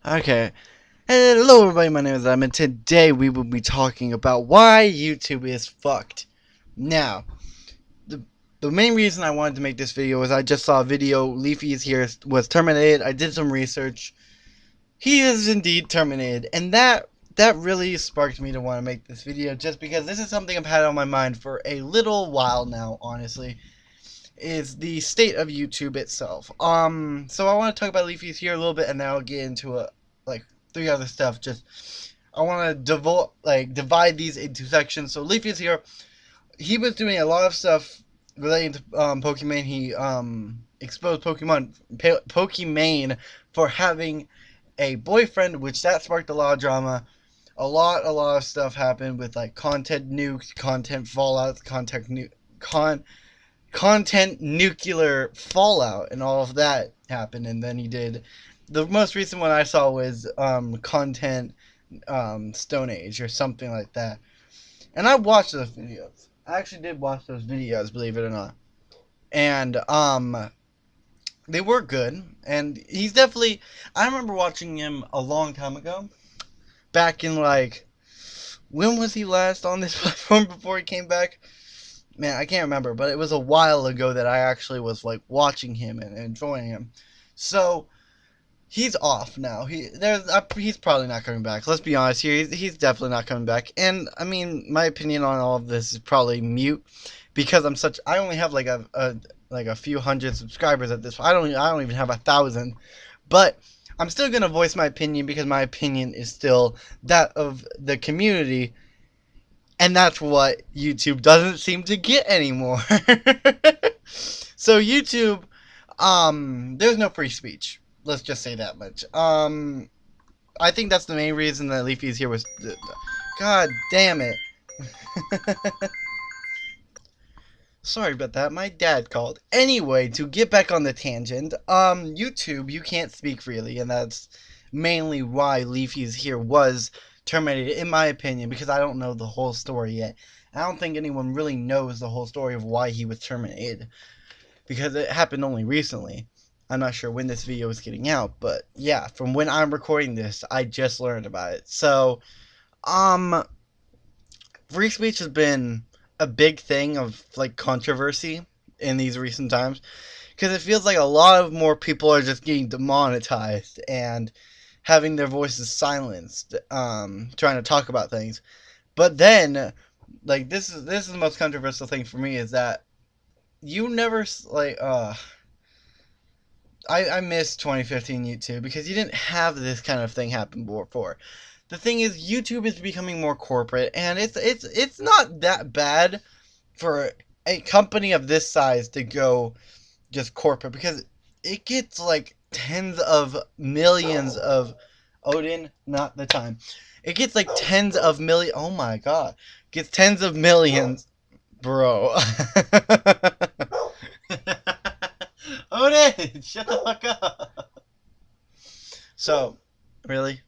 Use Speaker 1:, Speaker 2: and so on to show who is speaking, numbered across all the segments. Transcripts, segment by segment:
Speaker 1: Okay. Hello everybody, my name is Adam, and today we will be talking about why YouTube is fucked. Now, the, the main reason I wanted to make this video is I just saw a video, Leafy is here, was terminated. I did some research. He is indeed terminated, and that really sparked me to want to make this video, just because this is something I've had on my mind for a little while now, honestly. Is the state of YouTube itself. So I want to talk about Leafy's here a little bit, and then I'll get into like three other stuff. Just I want to divide these into sections. So Leafy's here. He was doing a lot of stuff relating to Pokemon. He exposed Pokemon for having a boyfriend, which that sparked a lot of drama. A lot of stuff happened with like content nukes, content fallouts, content nuclear fallout, and all of that happened. And then he did the most recent one I saw was content Stone Age or something like that. And I watched those videos. I actually did watch those videos, believe it or not. And they were good. And he's definitely, I remember watching him a long time ago, back in like, when was he last on this platform before he came back? Man, I can't remember, but it was a while ago that I actually was like watching him and enjoying him. So he's off now. He's probably not coming back. Let's be honest here. He's definitely not coming back. And I mean, my opinion on all of this is probably mute, because I only have like a few hundred subscribers at this. I don't even have 1,000, but I'm still gonna voice my opinion, because my opinion is still that of the community. And that's what YouTube doesn't seem to get anymore. So YouTube, there's no free speech. Let's just say that much. I think that's the main reason that Leafy's here was. God damn it. Sorry about that. My dad called. Anyway, to get back on the tangent, YouTube, you can't speak freely, and that's mainly why Leafy's here was terminated, in my opinion, because I don't know the whole story yet. I don't think anyone really knows the whole story of why he was terminated, because it happened only recently. I'm not sure when this video is getting out, but yeah, from when I'm recording this, I just learned about it. So, free speech has been a big thing of like controversy in these recent times, because it feels like a lot of more people are just getting demonetized and having their voices silenced, trying to talk about things. But then, like, this is the most controversial thing for me, is that you never like I miss 2015 YouTube, because you didn't have this kind of thing happen before. The thing is, YouTube is becoming more corporate, and it's not that bad for a company of this size to go just corporate, because it gets like tens of millions of Odin, not the time. It gets like tens of million. Oh my god, gets tens of millions, bro. Odin, shut the fuck up. So, really,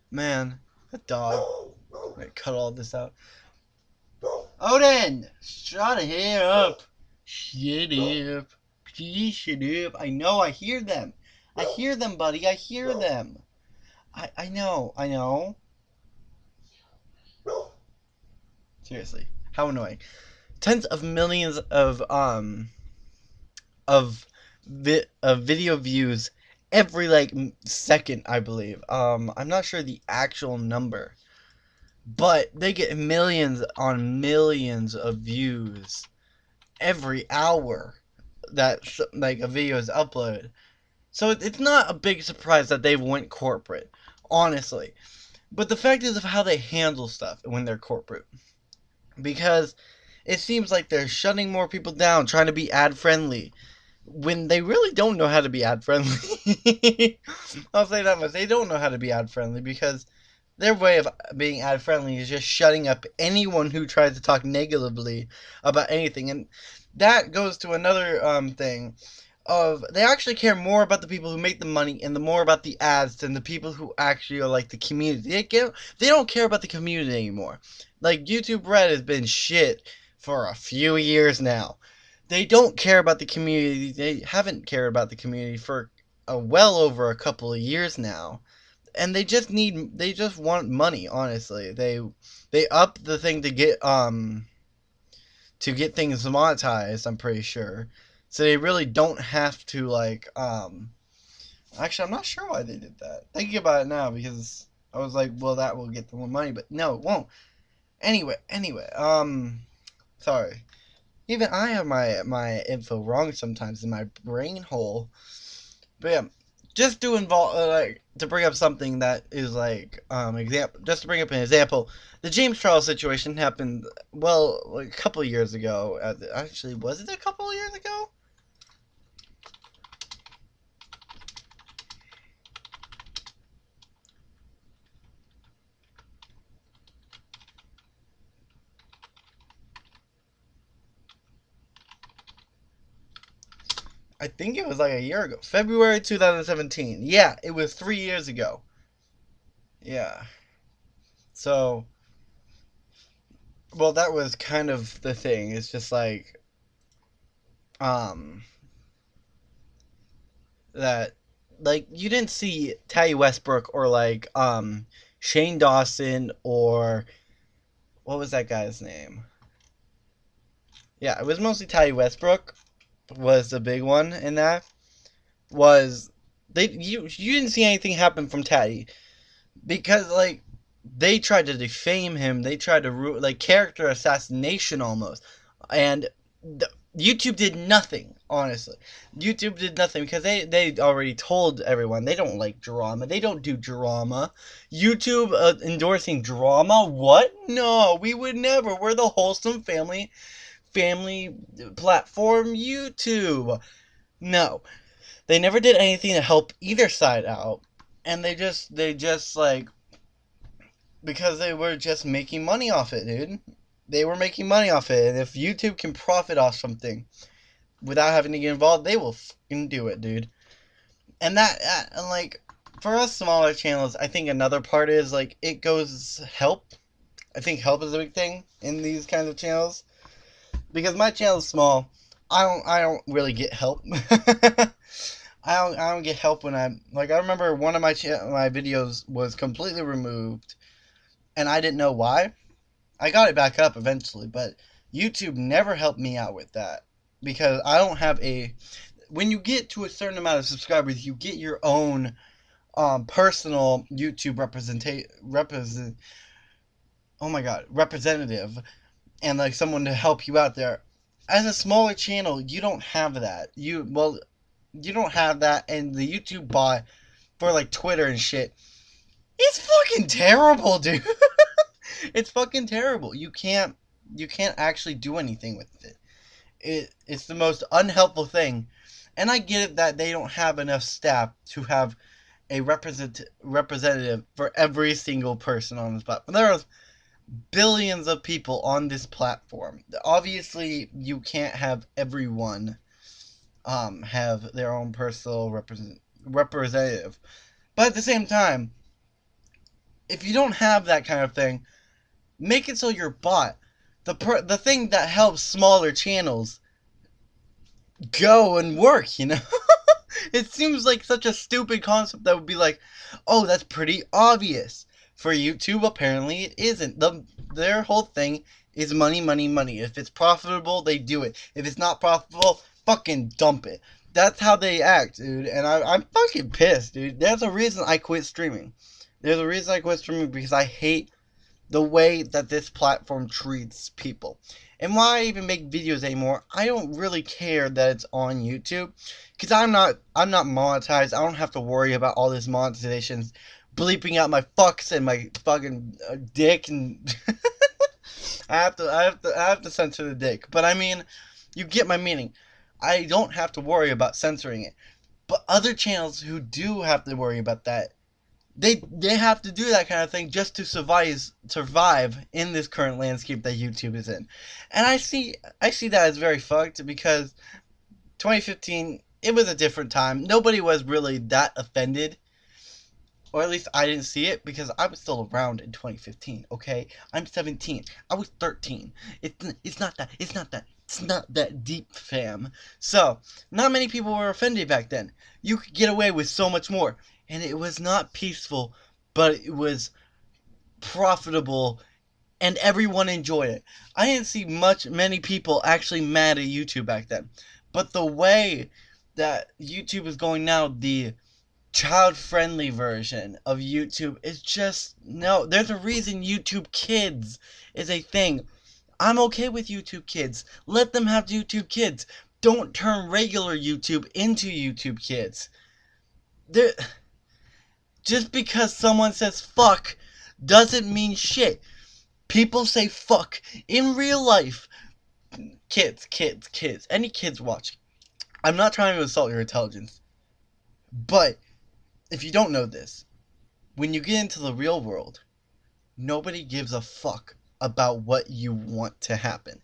Speaker 1: man, a dog. I'm gonna cut all this out. Odin, shut up. Shut up. Please shut up. I know, I hear them. I hear them, buddy. I hear them. I know. I know. Seriously. How annoying. Tens of millions of video views every like second, I believe. I'm not sure the actual number, but they get millions on millions of views every hour that like a video is uploaded. So it's not a big surprise that they went corporate, honestly. But the fact is of how they handle stuff when they're corporate, because it seems like they're shutting more people down, trying to be ad friendly, when they really don't know how to be ad friendly. I'll say that much. They don't know how to be ad friendly, because their way of being ad friendly is just shutting up anyone who tries to talk negatively about anything. And that goes to another thing of, they actually care more about the people who make the money and the more about the ads than the people who actually are like the community. They don't care about the community anymore. Like, YouTube Red has been shit for a few years now. they don't care about the community. They haven't cared about the community for well over a couple of years now, and they just want money. Honestly, they up the thing to get things monetized. I'm pretty sure, so they really don't have to like. Actually, I'm not sure why they did that. Thinking about it now, because I was like, well, that will get them more money, but no, it won't. Anyway, sorry. Even I have my info wrong sometimes in my brain hole. But yeah, just to involve like to bring up something that is like example. Just to bring up an example, the James Charles situation happened well like a couple of years ago. Actually, was it a couple of years ago? I think it was like a year ago, February 2017. Yeah, it was 3 years ago. Yeah. So, well, that was kind of the thing. It's just like um that like you didn't see Teddy Westbrook or like Shane Dawson or what was that guy's name? Yeah, it was mostly Teddy Westbrook was the big one in that. Was they you didn't see anything happen from Teddy because like they tried to defame him. They tried to like character assassination almost, and YouTube did nothing. Honestly, YouTube did nothing because they already told everyone they don't like drama. They don't do drama. YouTube endorsing drama? What? No, we would never. We're the wholesome family platform. YouTube. No, they never did anything to help either side out, and they just like because they were just making money off it, dude. They were making money off it, and if YouTube can profit off something without having to get involved, they will fucking do it, dude. And and like, for us smaller channels, I think another part is like it goes help. I think help is a big thing in these kinds of channels because my channel is small. I don't really get help. I don't get help when I'm like I remember one of my videos was completely removed and I didn't know why. I got it back up eventually, but YouTube never helped me out with that because I don't have a. When you get to a certain amount of subscribers, you get your own personal YouTube oh my god, representative, and like someone to help you out there. As a smaller channel, you don't have that. You don't have that, and the YouTube bot for like Twitter and shit, it's fucking terrible, dude. It's fucking terrible. You can't actually do anything with it. It's the most unhelpful thing. And I get it that they don't have enough staff to have a representative for every single person on this platform. There are billions of people on this platform. Obviously, you can't have everyone have their own personal representative. But at the same time, if you don't have that kind of thing, make it so your bot, the thing that helps smaller channels go and work, you know? It seems like such a stupid concept that would be like, oh, that's pretty obvious. For YouTube, apparently it isn't. Their whole thing is money, money, money. If it's profitable, they do it. If it's not profitable, fucking dump it. That's how they act, dude. And I'm fucking pissed, dude. There's a reason I quit streaming. There's a reason I quit streaming because I hate the way that this platform treats people. And why I even make videos anymore, I don't really care that it's on YouTube because I'm not monetized. I don't have to worry about all this monetizations bleeping out my fucks and my fucking dick and I have to censor the dick. But I mean, you get my meaning. I don't have to worry about censoring it. But other channels who do have to worry about that, they have to do that kind of thing just to survive in this current landscape that YouTube is in. And I see that as very fucked because 2015 it was a different time. Nobody was really that offended. Or at least I didn't see it because I was still around in 2015, okay? I'm 17. I was 13. It's not that. It's not that. It's not that deep, fam. So, not many people were offended back then. You could get away with so much more. And it was not peaceful, but it was profitable, and everyone enjoyed it. I didn't see many people actually mad at YouTube back then. But the way that YouTube is going now, the child-friendly version of YouTube is just, no. There's a reason YouTube Kids is a thing. I'm okay with YouTube Kids. Let them have YouTube Kids. Don't turn regular YouTube into YouTube Kids. There, just because someone says fuck doesn't mean shit. People say fuck in real life. Kids. Any kids watching. I'm not trying to insult your intelligence. But if you don't know this, when you get into the real world, nobody gives a fuck about what you want to happen.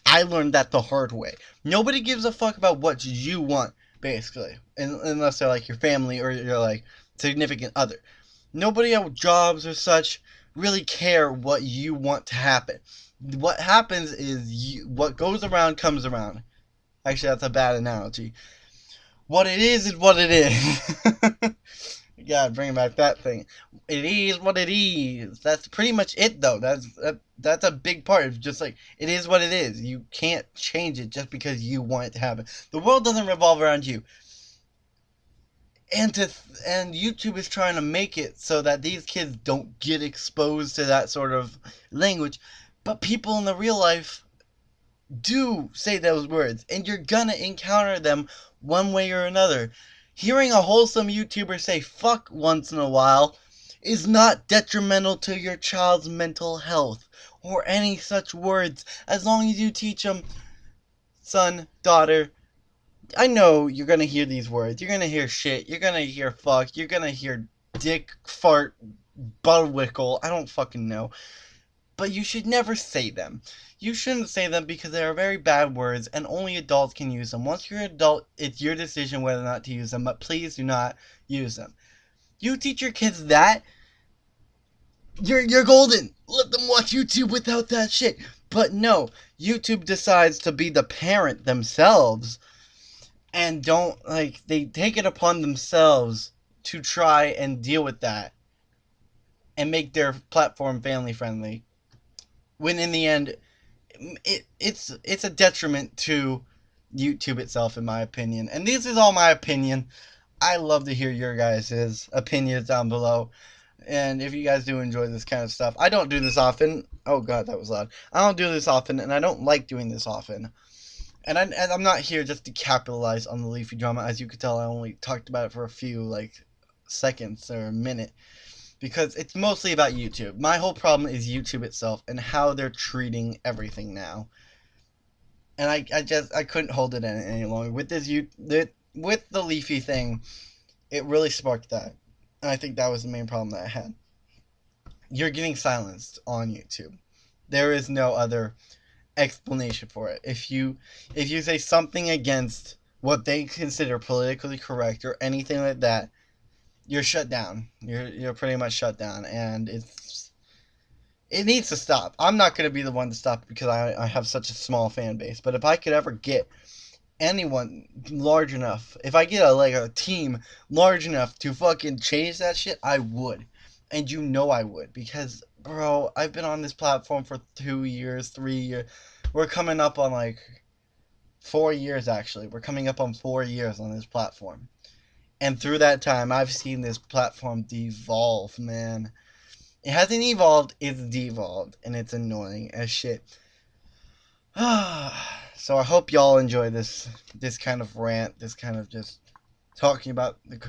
Speaker 1: I learned that the hard way. Nobody gives a fuck about what you want, basically. Unless they're like your family or your like significant other. Nobody at jobs or such really care what you want to happen. What happens is what goes around comes around. Actually, that's a bad analogy. What it is what it is. You gotta bring back that thing. It is what it is. That's pretty much it, though. That's a big part. It's just like, it is what it is. You can't change it just because you want it to happen. The world doesn't revolve around you. And YouTube is trying to make it so that these kids don't get exposed to that sort of language. But people in the real life do say those words, and you're gonna encounter them one way or another. Hearing a wholesome YouTuber say fuck once in a while is not detrimental to your child's mental health or any such words, as long as you teach them, son, daughter, I know you're gonna hear these words. You're gonna hear shit. You're gonna hear fuck. You're gonna hear dick, fart, buttwickle. I don't fucking know. But you should never say them. You shouldn't say them because they are very bad words and only adults can use them. Once you're an adult, it's your decision whether or not to use them, but please do not use them. You teach your kids that, you're golden. Let them watch YouTube without that shit. But no, YouTube decides to be the parent themselves and don't, like, they take it upon themselves to try and deal with that and make their platform family friendly, when in the end it's a detriment to YouTube itself, in my opinion. And this is all my opinion. I love to hear your guys' opinions down below. And if you guys do enjoy this kind of stuff, I don't do this often. Oh god, that was loud. I don't do this often, and I don't like doing this often. And I'm not here just to capitalize on the Leafy drama. As you could tell, I only talked about it for a few, like, seconds or a minute. Because it's mostly about YouTube. My whole problem is YouTube itself and how they're treating everything now. And I couldn't hold it in any longer. With with the Leafy thing, it really sparked that. And I think that was the main problem that I had. You're getting silenced on YouTube. There is no other explanation for it. If you say something against what they consider politically correct or anything like that, you're shut down. You're pretty much shut down, and it needs to stop. I'm not going to be the one to stop it because I have such a small fan base. But if I could ever get anyone large enough, if I get a team large enough to fucking change that shit, I would. And you know I would, because bro, I've been on this platform for 2 years, 3 years. We're coming up on like 4 years, actually. We're coming up on 4 years on this platform. And through that time, I've seen this platform devolve, man. It hasn't evolved, it's devolved, and it's annoying as shit. So I hope y'all enjoy this kind of rant, this kind of just talking about this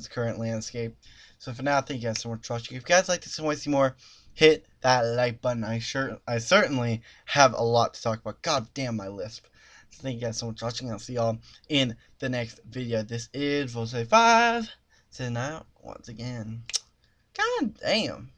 Speaker 1: current landscape. So for now, thank you guys so much for watching. If you guys like this and want to see more, hit that like button. I certainly have a lot to talk about. God damn my lisp. So thank you guys so much for watching. I'll see y'all in the next video. This is Vose5 saying out once again. God damn.